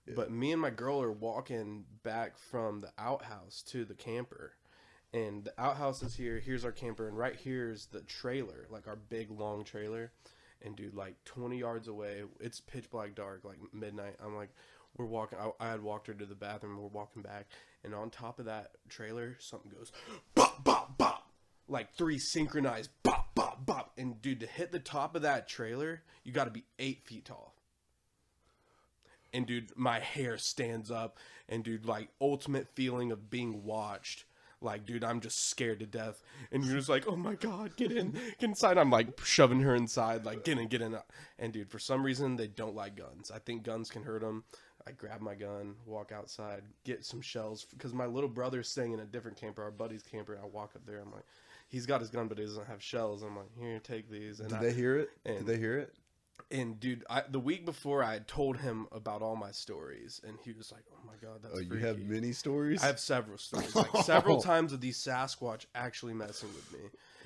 Yeah. But me and my girl are walking back from the outhouse to the camper. And the outhouse is here. Here's our camper. And right here is the trailer, like our big, long trailer. And, dude, like 20 yards away, it's pitch black dark, like midnight. I'm like, we're walking. I had walked her to the bathroom. We're walking back. And on top of that trailer, something goes, bop, bop, bop. Like 3 synchronized bop, bop, bop. And, dude, to hit the top of that trailer, you got to be 8 feet tall. And, dude, my hair stands up. And, dude, like, ultimate feeling of being watched. Like, dude, I'm just scared to death. And you're just like, oh, my God, get in. Get inside. I'm, like, shoving her inside. Like, get in, get in. And, dude, for some reason, they don't like guns. I think guns can hurt them. I grab my gun, walk outside, get some shells. Because my little brother's staying in a different camper, our buddy's camper. I walk up there. I'm like, he's got his gun, but he doesn't have shells. I'm like, here, take these. And Did they hear it? Did they hear it? And, dude, the week before, I had told him about all my stories, and he was like, oh, my God, that's freaky. You have many stories? I have several stories. Like, several times of these Sasquatch actually messing with me.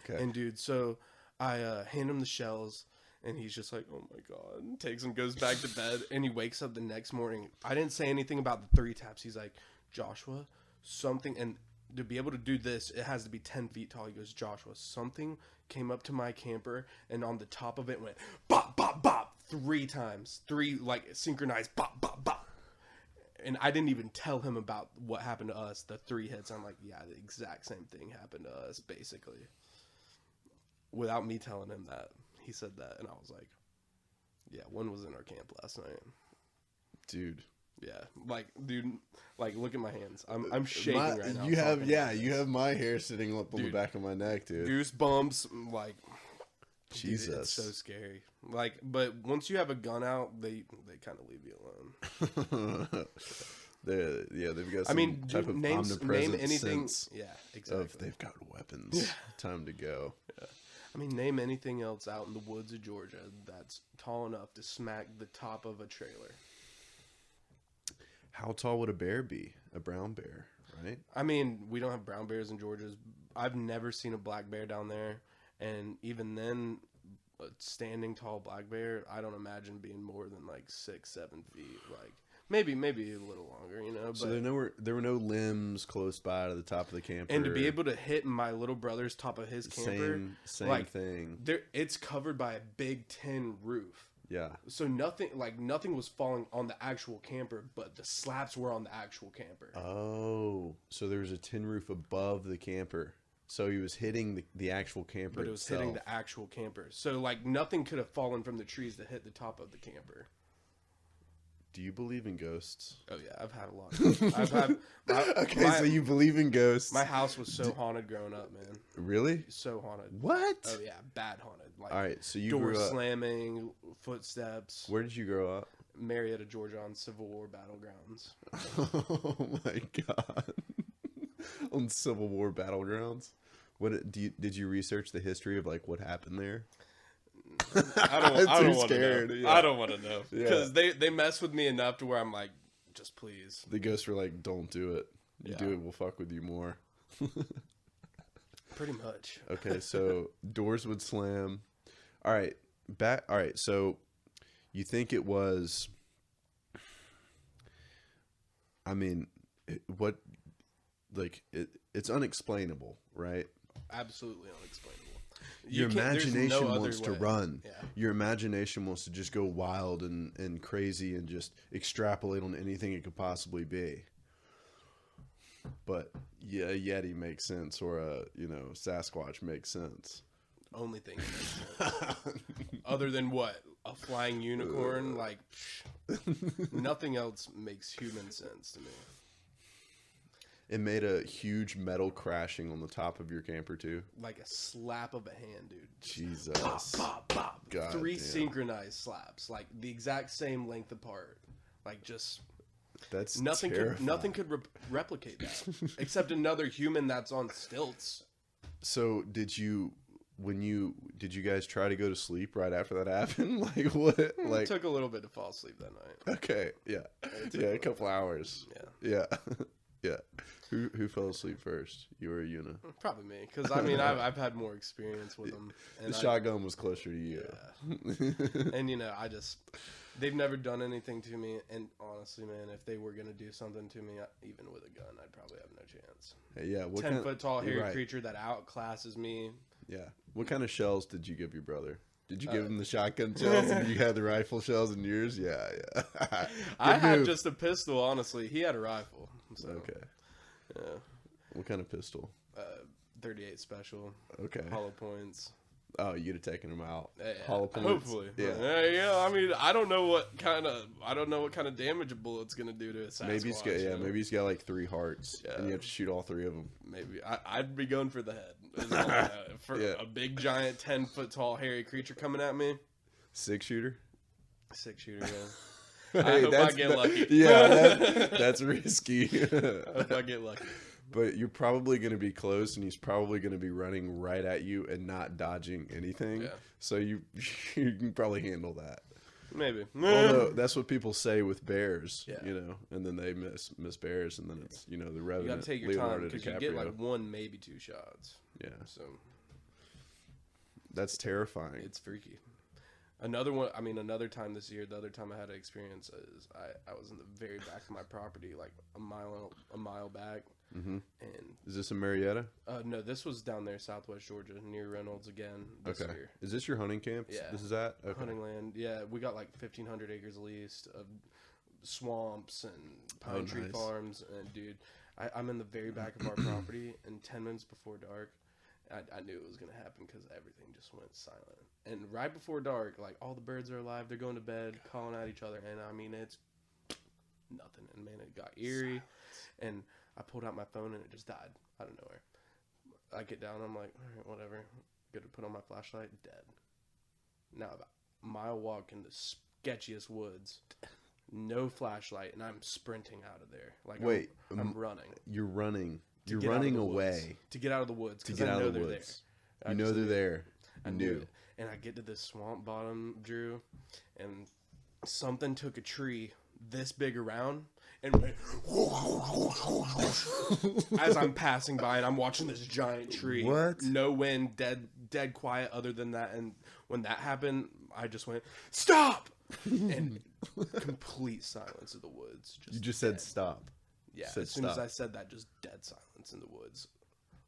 Okay. And, dude, so I hand him the shells, and he's just like, oh, my God. And takes them, goes back to bed, and he wakes up the next morning. I didn't say anything about the 3 taps. He's like, Joshua, something, and to be able to do this, it has to be 10 feet tall. He goes, Joshua, something came up to my camper, and on the top of it went bop, bop, bop 3 times. 3, like, synchronized bop, bop, bop. And I didn't even tell him about what happened to us, the 3 hits. I'm like, yeah, the exact same thing happened to us, basically. Without me telling him that. He said that, and I was like, yeah, one was in our camp last night. Dude. Yeah, like, dude, like, look at my hands. I'm shaking right now. You have my hair sitting up on the back of my neck, dude. Goosebumps, like, Jesus, dude, it's so scary. Like, but once you have a gun out, they kind of leave you alone. They've got some type of omnipresent name anything. sense. Yeah, exactly. Of they've got weapons. Yeah. Time to go. Yeah. I mean, name anything else out in the woods of Georgia that's tall enough to smack the top of a trailer. How tall would a bear be? A brown bear, right? I mean, we don't have brown bears in Georgia. I've never seen a black bear down there. And even then, a standing tall black bear, I don't imagine being more than like 6, 7 feet. Like, maybe a little longer, you know. But, so there were no limbs close by to the top of the camper. And to be able to hit my little brother's top of his camper. Same like, thing. It's covered by a big tin roof. Yeah. So nothing was falling on the actual camper, but the slabs were on the actual camper. Oh, so there was a tin roof above the camper. So he was hitting the actual camper. But it was hitting the actual camper. So like nothing could have fallen from the trees to hit the top of the camper. Do you believe in ghosts? Oh yeah, I've had a lot. So you believe in ghosts? My house was so haunted growing up, man. Really? So haunted. What? Oh yeah, bad haunted. Like, all right, so you door grew up slamming, footsteps. Where did you grow up? Marietta, Georgia, on Civil War battlegrounds. Oh my God! On Civil War battlegrounds. Did you research the history of like what happened there? I don't want to know. Yeah. I don't want to know because they mess with me enough to where I'm like, just please. The ghosts were like, "Don't do it. You do it, we'll fuck with you more." Pretty much. Okay, so doors would slam. All right, so you think it was? I mean, it's unexplainable, right? Absolutely unexplainable. Your imagination wants to run. Yeah. Your imagination wants to just go wild and crazy and just extrapolate on anything it could possibly be. But yeah, a Yeti makes sense, or a Sasquatch makes sense. Only thing that makes sense. Other than what? A flying unicorn? Like, nothing else makes human sense to me. It made a huge metal crashing on the top of your camper too. Like a slap of a hand, dude. Jesus. Bop, bop, bop. God 3 damn. synchronized slaps, like the exact same length apart. Like just that's nothing. terrifying. Nothing could replicate that, except another human that's on stilts. So did you guys try to go to sleep right after that happened? Like what? Like It took a little bit to fall asleep that night. Okay, yeah, a couple hours. Yeah. Who fell asleep first? You or Yuna? Probably me, because I mean I've had more experience with them. And the shotgun was closer to you. Yeah. And They've never done anything to me, and honestly, man, if they were gonna do something to me, even with a gun, I'd probably have no chance. Hey, yeah, 10-foot tall hairy creature that outclasses me. Yeah. What kind of shells did you give your brother? Did you give him the shotgun shells and you had the rifle shells in yours? Yeah, yeah. I had just a pistol, honestly. He had a rifle. So, okay. Yeah. What kind of pistol? 38 special. Okay. Hollow points. Oh, you'd have taken him out. Hollow points. Hopefully. Yeah. I mean, I don't know what kind of damage a bullet's gonna do to a Sasquatch. Maybe he's got like 3 hearts, and you have to shoot all 3 of them. Maybe I'd be going for the head. For a big, giant, 10-foot tall, hairy creature coming at me. 6-shooter. 6-shooter. Yeah. I hope I get lucky. Yeah, that's risky. I hope I get lucky. But you're probably going to be close, and he's probably going to be running right at you and not dodging anything. Yeah. So you can probably handle that. Maybe. Although that's what people say with bears, and then they miss bears, and then it's the Revenant. You got to take your time because you get like 1, maybe 2 shots. Yeah. So that's terrifying. It's freaky. Another time this year, the other time I had an experience is I was in the very back of my property, like a mile back. Mm-hmm. And is this in Marietta? No, this was down there, Southwest Georgia, near Reynolds again this year. Is this your hunting camp? Yeah. This is that? Okay. Hunting land. Yeah, we got like 1,500 acres leased of swamps and pine tree farms. And dude, I'm in the very back of our property, and 10 minutes before dark, I knew it was going to happen because everything just went silent. And right before dark, like all the birds are alive, they're going to bed, calling at each other, and I mean, it's nothing. And man, it got eerie. And I pulled out my phone and it just died out of nowhere. I get down, I'm like, all right, whatever. Go to put on my flashlight, dead. Now about a mile walk in the sketchiest woods, no flashlight, and I'm sprinting out of there. Like, wait, I'm running. You're running. You're running away to get out of the woods because I know they're there. You know they're there. I knew. And I get to this swamp bottom, Drew, and something took a tree this big around and went as I'm passing by, and I'm watching this giant tree. What? No wind, dead quiet. Other than that, and when that happened, I just went stop, and complete silence of the woods. You just said stop. Yeah, as soon as I said that, just dead silence in the woods.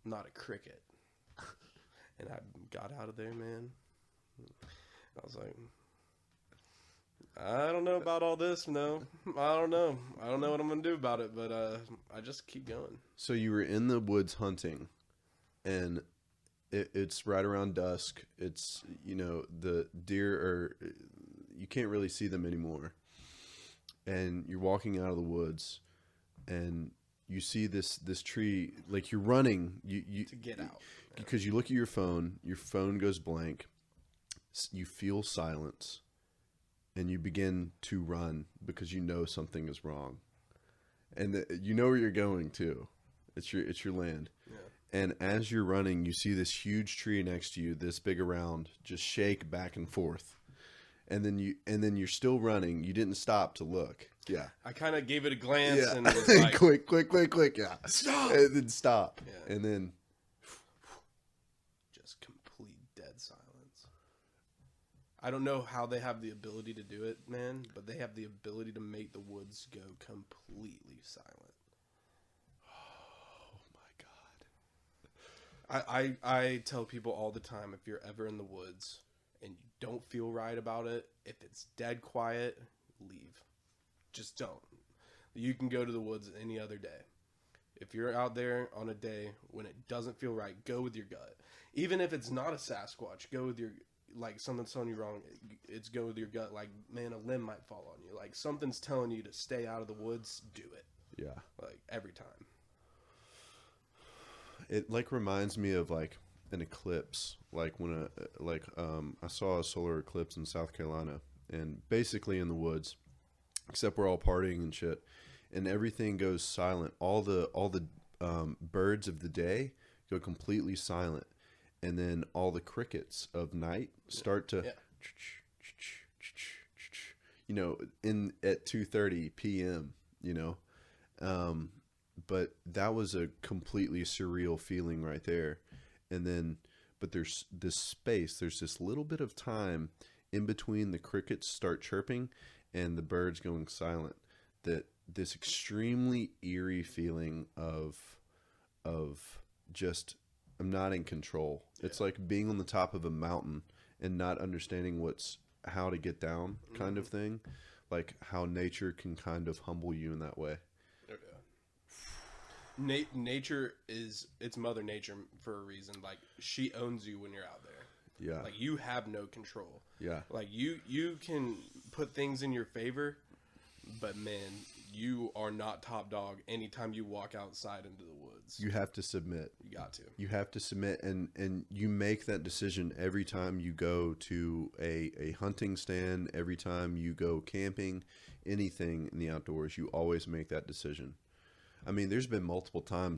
Not a cricket. And I got out of there, man. I was like, I don't know about all this, no. I don't know. I don't know what I'm going to do about it, but I just keep going. So you were in the woods hunting, and it's right around dusk. It's, the deer are, you can't really see them anymore. And you're walking out of the woods, and you see this tree, like you're running. You to get out. Because you look at your phone goes blank. You feel silence. And you begin to run because you know something is wrong, and you know where you're going to. It's your land. Yeah. And as you're running, you see this huge tree next to you, this big around, just shake back and forth, and then you're still running. You didn't stop to look. Yeah. I kind of gave it a glance and was like, quick. Yeah. Stop. And then stop. Yeah. And then just complete dead silence. I don't know how they have the ability to do it, man, but they have the ability to make the woods go completely silent. Oh my God. I tell people all the time, if you're ever in the woods and you don't feel right about it, if it's dead quiet, leave. Just don't. You can go to the woods any other day. If you're out there on a day when it doesn't feel right, go with your gut. Even if it's not a Sasquatch, go with your, like something's telling you wrong, it's go with your gut. Like, man, a limb might fall on you. Like something's telling you to stay out of the woods, do it. Yeah. Like every time. It like reminds me of like an eclipse. Like when I saw a solar eclipse in South Carolina, and basically in the woods, except we're all partying and shit, and everything goes silent. All the birds of the day go completely silent, and then all the crickets of night start to, in at 2:30 p.m. But that was a completely surreal feeling right there. And then, but there's this space. There's this little bit of time in between the crickets start chirping and the birds going silent, that this extremely eerie feeling of just, I'm not in control. Yeah. It's like being on the top of a mountain and not understanding how to get down, kind of thing. Like how nature can kind of humble you in that way. Nature it's Mother Nature for a reason. Like, she owns you when you're out there. Yeah. Like, you have no control. Yeah. Like, you can put things in your favor, but man, you are not top dog anytime you walk outside into the woods. You have to submit. You got to. You have to submit, and you make that decision every time you go to a hunting stand, every time you go camping, anything in the outdoors, you always make that decision. I mean, there's been multiple times